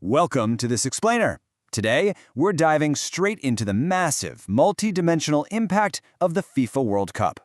Welcome to this explainer. Today, we're diving straight into the massive, multi-dimensional impact of the FIFA World Cup.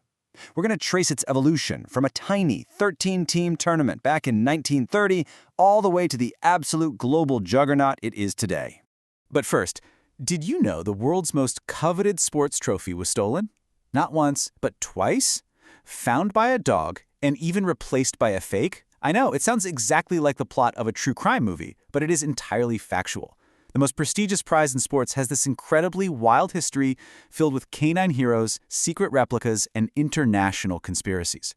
We're going to trace its evolution from a tiny 13-team tournament back in 1930 all the way to the absolute global juggernaut it is today. But first, did you know the world's most coveted sports trophy was stolen? Not once, but twice? Found by a dog and even replaced by a fake? I know, it sounds exactly like the plot of a true crime movie, but it is entirely factual. The most prestigious prize in sports has this incredibly wild history filled with canine heroes, secret replicas, and international conspiracies.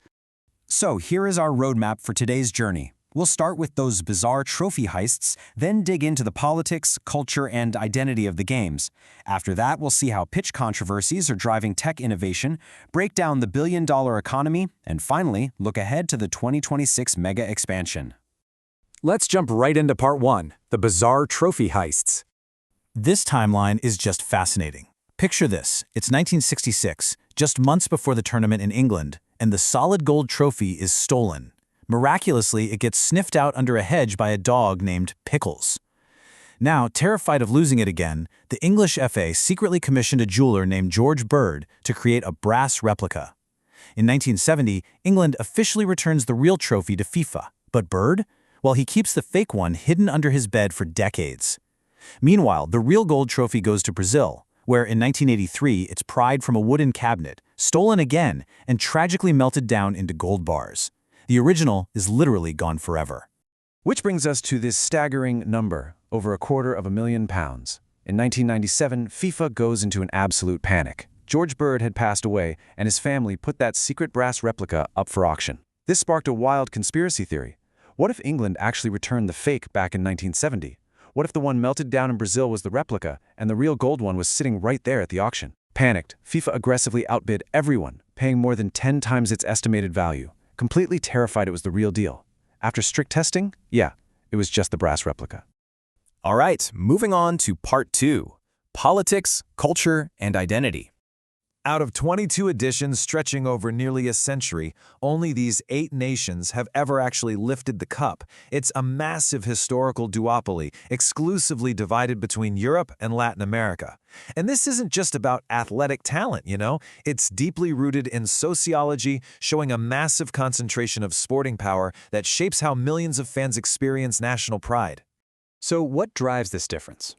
So here is our roadmap for today's journey. We'll start with those bizarre trophy heists, then dig into the politics, culture, and identity of the games. After that, we'll see how pitch controversies are driving tech innovation, break down the billion-dollar economy, and finally, look ahead to the 2026 mega expansion. Let's jump right into part 1, the bizarre trophy heists. This timeline is just fascinating. Picture this, it's 1966, just months before the tournament in England, and the solid gold trophy is stolen. Miraculously, it gets sniffed out under a hedge by a dog named Pickles. Now, terrified of losing it again, the English FA secretly commissioned a jeweler named George Bird to create a brass replica. In 1970, England officially returns the real trophy to FIFA, but Bird? Well, he keeps the fake one hidden under his bed for decades. Meanwhile, the real gold trophy goes to Brazil, where in 1983 it's pried from a wooden cabinet, stolen again, and tragically melted down into gold bars. The original is literally gone forever. Which brings us to this staggering number, over £250,000. In 1997, FIFA goes into an absolute panic. George Bird had passed away, and his family put that secret brass replica up for auction. This sparked a wild conspiracy theory. What if England actually returned the fake back in 1970? What if the one melted down in Brazil was the replica, and the real gold one was sitting right there at the auction? Panicked, FIFA aggressively outbid everyone, paying more than 10 times its estimated value. Completely terrified it was the real deal. After strict testing, yeah, it was just the brass replica. All right, moving on to part 2, politics, culture, and identity. Out of 22 editions stretching over nearly a century, only these 8 nations have ever actually lifted the cup. It's a massive historical duopoly, exclusively divided between Europe and Latin America. And this isn't just about athletic talent, It's deeply rooted in sociology, showing a massive concentration of sporting power that shapes how millions of fans experience national pride. So what drives this difference?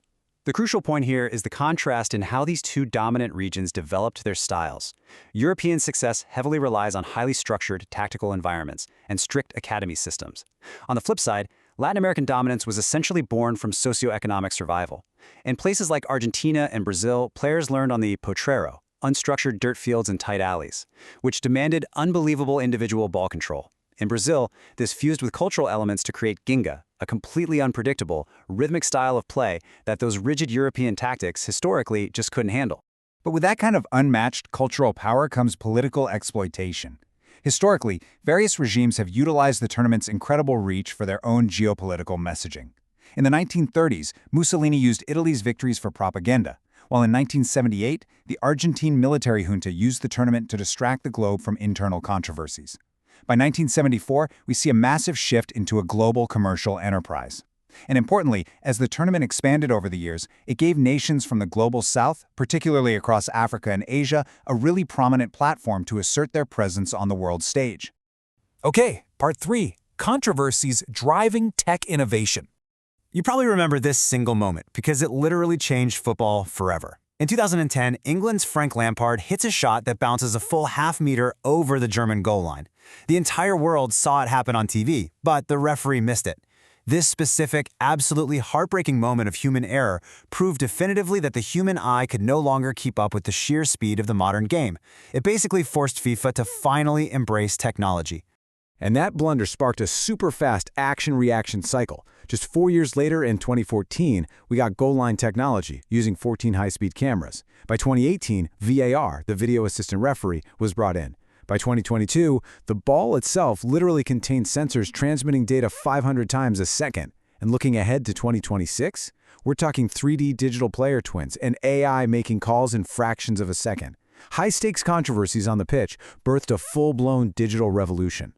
The crucial point here is the contrast in how these two dominant regions developed their styles. European success heavily relies on highly structured tactical environments and strict academy systems. On the flip side, Latin American dominance was essentially born from socioeconomic survival. In places like Argentina and Brazil, players learned on the potrero, unstructured dirt fields and tight alleys, which demanded unbelievable individual ball control. In Brazil, this fused with cultural elements to create ginga, a completely unpredictable, rhythmic style of play that those rigid European tactics historically just couldn't handle. But with that kind of unmatched cultural power comes political exploitation. Historically, various regimes have utilized the tournament's incredible reach for their own geopolitical messaging. In the 1930s, Mussolini used Italy's victories for propaganda, while in 1978, the Argentine military junta used the tournament to distract the globe from internal controversies. By 1974, we see a massive shift into a global commercial enterprise. And importantly, as the tournament expanded over the years, it gave nations from the global south, particularly across Africa and Asia, a really prominent platform to assert their presence on the world stage. Okay, part 3, controversies driving tech innovation. You probably remember this single moment because it literally changed football forever. In 2010, England's Frank Lampard hits a shot that bounces a full half-meter over the German goal line. The entire world saw it happen on TV, but the referee missed it. This specific, absolutely heartbreaking moment of human error proved definitively that the human eye could no longer keep up with the sheer speed of the modern game. It basically forced FIFA to finally embrace technology. And that blunder sparked a super-fast action-reaction cycle. Just 4 years later, in 2014, we got goal line technology using 14 high-speed cameras. By 2018, VAR, the video assistant referee, was brought in. By 2022, the ball itself literally contained sensors transmitting data 500 times a second. And looking ahead to 2026, we're talking 3D digital player twins and AI making calls in fractions of a second. High-stakes controversies on the pitch birthed a full-blown digital revolution.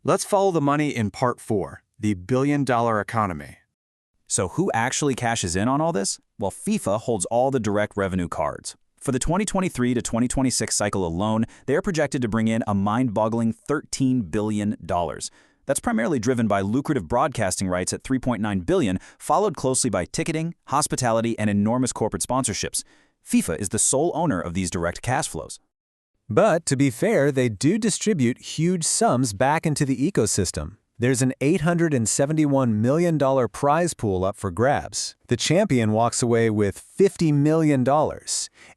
Let's follow the money in part 4, the billion-dollar economy. So who actually cashes in on all this? Well, FIFA holds all the direct revenue cards. For the 2023 to 2026 cycle alone, they are projected to bring in a mind-boggling $13 billion. That's primarily driven by lucrative broadcasting rights at $3.9 billion, followed closely by ticketing, hospitality, and enormous corporate sponsorships. FIFA is the sole owner of these direct cash flows. But to be fair, they do distribute huge sums back into the ecosystem. There's an $871 million prize pool up for grabs. The champion walks away with $50 million.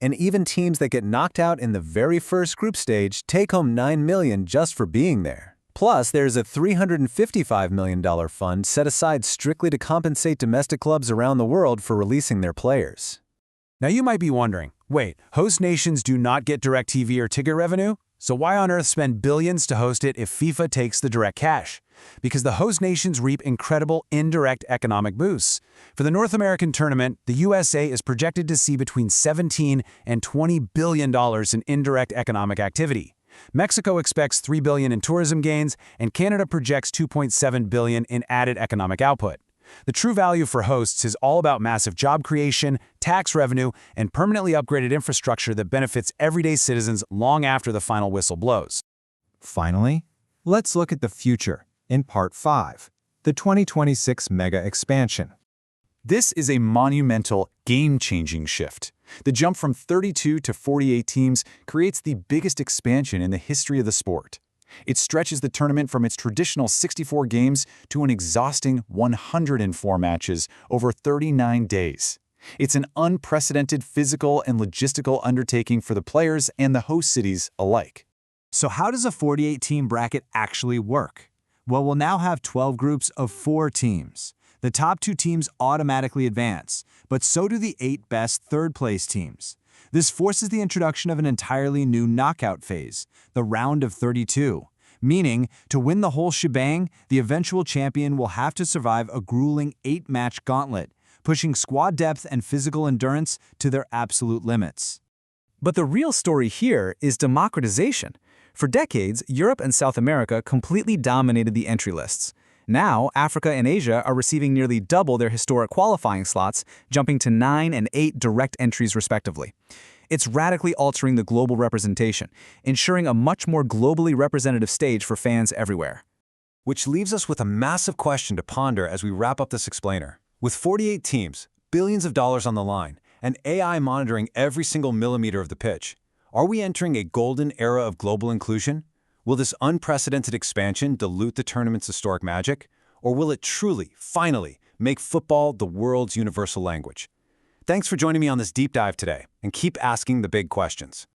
And even teams that get knocked out in the very first group stage take home $9 million just for being there. Plus, there's a $355 million fund set aside strictly to compensate domestic clubs around the world for releasing their players. Now you might be wondering, wait, host nations do not get direct TV or ticket revenue? So why on earth spend billions to host it if FIFA takes the direct cash? Because the host nations reap incredible indirect economic boosts. For the North American tournament, the USA is projected to see between $17 and $20 billion in indirect economic activity. Mexico expects $3 billion in tourism gains, and Canada projects $2.7 billion in added economic output. The true value for hosts is all about massive job creation, tax revenue, and permanently upgraded infrastructure that benefits everyday citizens long after the final whistle blows. Finally, let's look at the future in Part 5, the 2026 mega expansion. This is a monumental, game-changing shift. The jump from 32 to 48 teams creates the biggest expansion in the history of the sport. It stretches the tournament from its traditional 64 games to an exhausting 104 matches over 39 days. It's an unprecedented physical and logistical undertaking for the players and the host cities alike. So how does a 48-team bracket actually work? Well, we'll now have 12 groups of 4 teams. The top 2 teams automatically advance, but so do the 8 best third-place teams. This forces the introduction of an entirely new knockout phase, the round of 32, meaning to win the whole shebang, the eventual champion will have to survive a grueling 8-match gauntlet, pushing squad depth and physical endurance to their absolute limits. But the real story here is democratization. For decades, Europe and South America completely dominated the entry lists. Now, Africa and Asia are receiving nearly double their historic qualifying slots, jumping to 9 and 8 direct entries respectively. It's radically altering the global representation, ensuring a much more globally representative stage for fans everywhere. Which leaves us with a massive question to ponder as we wrap up this explainer. With 48 teams, billions of dollars on the line, and AI monitoring every single millimeter of the pitch, are we entering a golden era of global inclusion? Will this unprecedented expansion dilute the tournament's historic magic? Or will it truly, finally, make football the world's universal language? Thanks for joining me on this deep dive today, and keep asking the big questions.